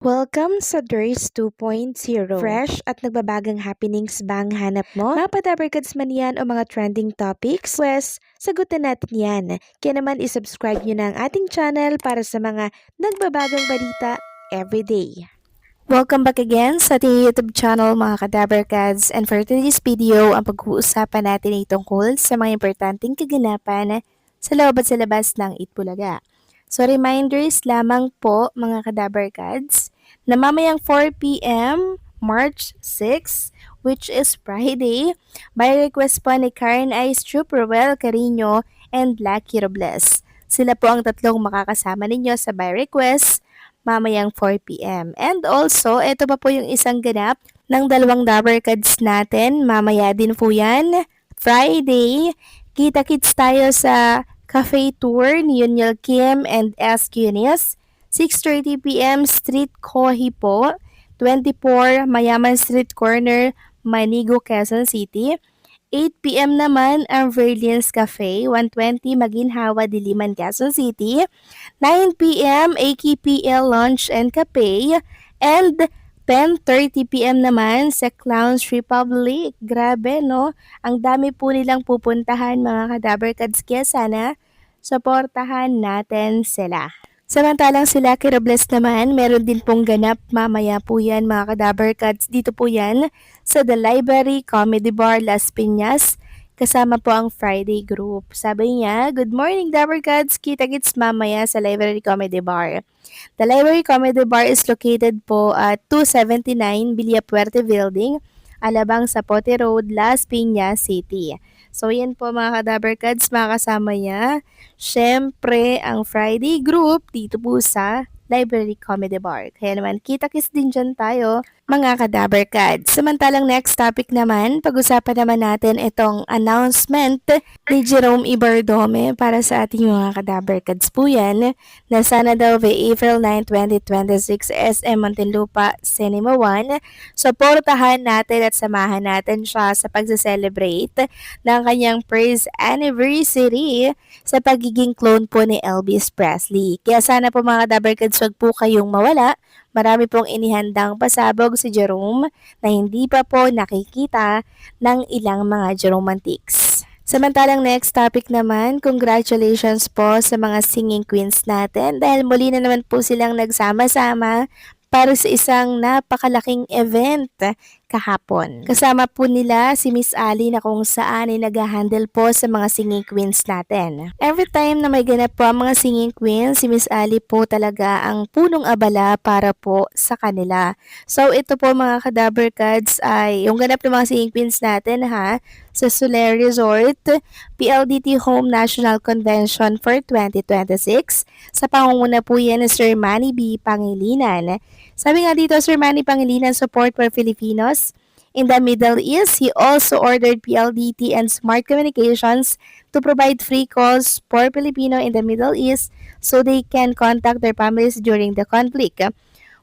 Welcome sa Durs 2.0. Fresh at nagbabagang happenings ba ang hanap mo? Mga padabarkads man yan o mga trending topics? Pwes, sagutin natin yan. Kaya naman isubscribe nyo na ang ating channel para sa mga nagbabagang balita everyday. Welcome back again sa ating YouTube channel mga kadabarkads, and for today's video, ang pag-uusapan natin ay tungkol sa mga importanteng kaganapan sa loob at sa labas ng Itbulaga. So reminders lamang po mga kadabarkads na mamayang 4 p.m. March 6, which is Friday, by request po ni Karen Ice Troop, Ruel Carino, and Lucky Robles. Sila po ang tatlong makakasama ninyo sa by request mamayang 4 p.m. And also, ito pa po yung isang ganap ng dalawang Dabarkads natin. Mamaya din po yan, Friday. Kita-kits tayo sa cafe tour ni Yunyel Kim and S. Eunice. 6:30 p.m. Street Kohi po. 24 Mayaman Street Corner, Manigo, Quezon City. 8 p.m. naman ang Verlians Cafe, 120 Maginhawa, Diliman, Quezon City. 9 p.m. AKPL Lunch and Cafe. And 10:30 p.m. naman sa Clowns Republic. Grabe, no? Ang dami po nilang pupuntahan mga kadabarkads, kaya sana suportahan natin sila. Samantalang sila kay Robles naman, meron din pong ganap mamaya po yan mga kadabarkads. Dito po yan sa The Library Comedy Bar Las Piñas. Kasama po ang Friday group. Sabi niya, "Good morning Dabarkads, kita-kits mamaya sa Library Comedy Bar." The Library Comedy Bar is located po at 279 Villapuerte Building, Alabang Zapote Road, Las Piñas City. So yan po mga kadabarkads, makakasama niya. Syempre, ang Friday group dito po sa Library Comedy Bar. Kaya naman, kita-kits din dyan tayo, mga kadabarkads. Samantalang next topic naman, pag-usapan naman natin itong announcement ni Jerome Ibardome para sa ating mga kadabarkads po yan, na sana daw by April 9, 2026 SM Muntinlupa Cinema 1, suportahan natin at samahan natin siya sa pagse-celebrate ng kanyang first anniversary sa pagiging clone po ni Elvis Presley. Kaya sana po mga kadabarkads, wag po kayong mawala. Marami pong inihandang pasabog si Jerome na hindi pa po nakikita ng ilang mga Jeromantics. Samantalang next topic naman, congratulations po sa mga singing queens natin dahil muli na naman po silang nagsama-sama para sa isang napakalaking event kahapon. Kasama po nila si Miss Ali na kung saan ay nag-handle po sa mga singing queens natin. Every time na may ganap po ang mga singing queens, si Miss Ali po talaga ang punong abala para po sa kanila. So ito po mga kadabarkads ay yung ganap ng mga singing queens natin sa Soler Resort, PLDT Home National Convention for 2026. Sa pangunguna po yan ni Sir Manny B. Pangilinan. Sabi nga dito, Sir Manny Pangilinan, support for Filipinos in the Middle East. He also ordered PLDT and Smart Communications to provide free calls for Filipino in the Middle East so they can contact their families during the conflict.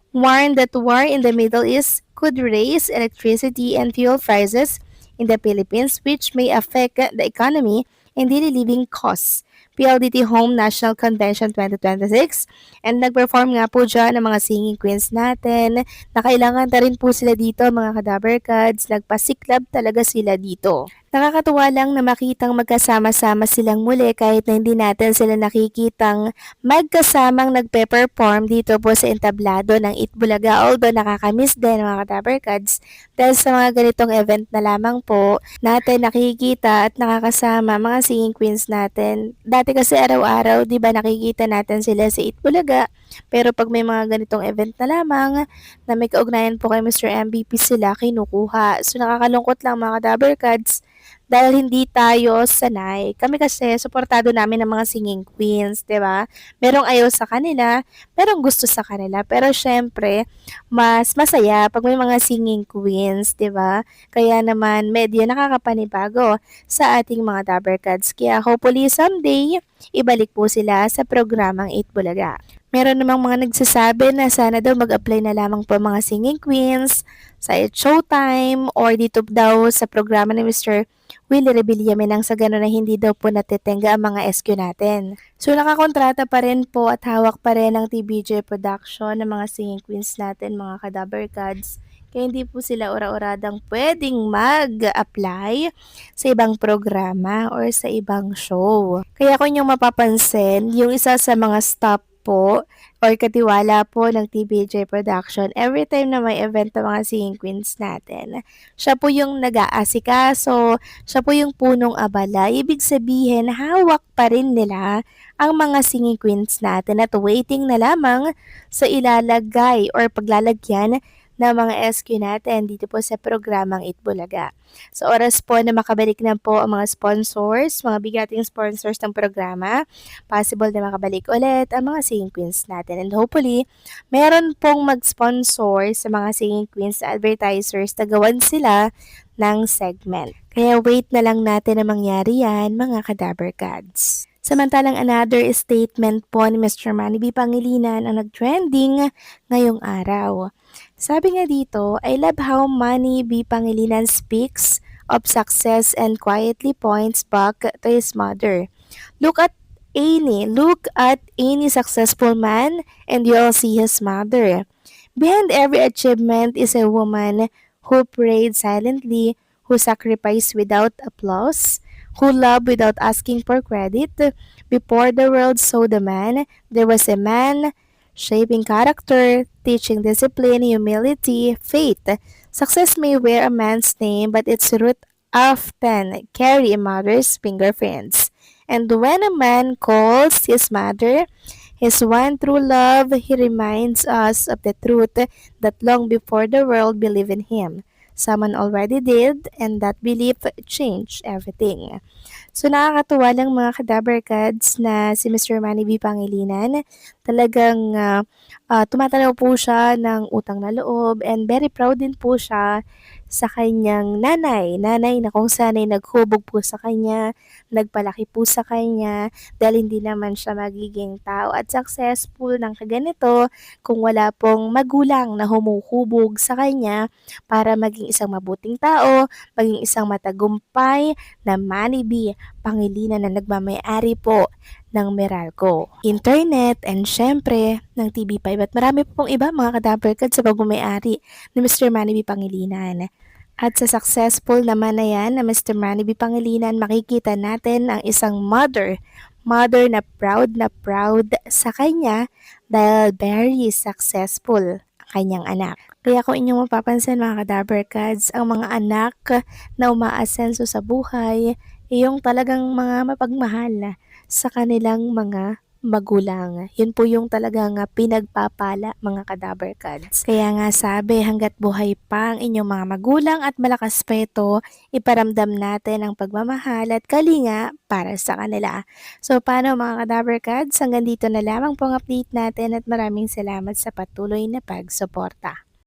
Warned that war in the Middle East could raise electricity and fuel prices in the Philippines, which may affect the economy and daily living costs. PLDT Home National Convention 2026, and nag-perform nga po dyan ng mga singing queens natin. Nakailangan na rin po sila dito mga kadabarkads, nagpasiklab talaga sila dito. Nakakatuwa lang na makitang magkasama-sama silang muli kahit na hindi natin sila nakikitang magkasamang nagpe-perform dito po sa entablado ng Itbulaga. Although nakakamiss din mga kadabarkads dahil sa mga ganitong event na lamang po natin nakikita at nakakasama mga singing queens natin. Dati kasi araw-araw, di ba nakikita natin sila sa Itbulaga. Pero pag may mga ganitong event na lamang na may kaugnayan po kay Mr. MVP sila, kinukuha. So nakakalungkot lang mga kadabarkads dahil hindi tayo sanay. Kami kasi, suportado namin ng mga singing queens, di ba? Merong ayaw sa kanila, merong gusto sa kanila. Pero syempre, mas masaya pag may mga singing queens, di ba? Kaya naman, medyo nakakapanibago sa ating mga Dabarkads. Kaya hopefully someday, ibalik po sila sa programang Itbulaga. Meron namang mga nagsasabi na sana daw mag-apply na lamang po mga singing queens sa Showtime or dito daw sa programa ni Mr. Willie Rebillame nang sa gano'n na hindi daw po natitenga ang mga SQ natin. So nakakontrata pa rin po at hawak pa rin ng TBJ Production ng mga singing queens natin, mga Kadaver Gods. Kaya hindi po sila ora-oradang pwedeng mag-apply sa ibang programa or sa ibang show. Kaya kung yung mapapansin, yung isa sa mga staff po or katiwala po ng TBJ Production, every time na may event ng mga singing queens natin, siya po yung nag-aasikaso, siya po yung punong abala. Ibig sabihin, hawak pa rin nila ang mga singing queens natin at waiting na lamang sa ilalagay or paglalagyan ng mga SQ natin dito po sa programang Itbulaga. Sa oras po na makabalik na po ang mga sponsors, mga bigating sponsors ng programa, possible na makabalik ulit ang mga singing queens natin. And hopefully, meron pong mag-sponsor sa mga singing queens advertisers na gawan sila ng segment. Kaya wait na lang natin na mangyari yan, mga Kadaver Gods. Samantalang another statement po ni Mr. Manny B. Pangilinan ang nag-trending ngayong araw. Sabi nga dito, I love how Manny B. Pangilinan speaks of success and quietly points back to his mother. Look at any successful man and you'll see his mother. Behind every achievement is a woman who prayed silently, who sacrificed without applause, who loved without asking for credit. Before the world saw the man, there was a man shaping character, teaching discipline, humility, faith. Success may wear a man's name, but its root often carry a mother's fingerprints. And when a man calls his mother his one true love, he reminds us of the truth that long before the world believed in him, someone already did, and that belief changed everything. So nakakatuwa lang mga Kadaver Gods na si Mr. Manny B. Pangilinan. Talagang tumatanaw po siya ng utang na loob and very proud din po siya sa kanyang nanay. Nanay na kung saan ay naghubog po sa kanya, nagpalaki po sa kanya dahil hindi naman siya magiging tao at successful ng kaganito kung wala pong magulang na humuhubog sa kanya para maging isang mabuting tao, maging isang matagumpay na Manny B. Pangilinan na nagmamayari po ng Meralco, Internet, and syempre ng TV5 at marami pong iba mga Kadaver Gods sa pagmamayari ni Mr. Manny B. Pangilinan. At sa successful naman na yan na Mr. Manny B. Pangilinan, makikita natin ang isang mother na proud sa kanya dahil very successful ang kanyang anak. Kaya kung inyong mapapansin mga Kadaver Gods, ang mga anak na umaasenso sa buhay, yung talagang mga mapagmahal sa kanilang mga magulang. Yun po yung talagang pinagpapala mga Kadaver Gods. Kaya nga sabi, hanggat buhay pa ang inyong mga magulang at malakas pa ito, iparamdam natin ang pagmamahal at kalinga para sa kanila. So paano mga Kadaver Gods? Hanggang dito na lamang po ang update natin at maraming salamat sa patuloy na pagsuporta.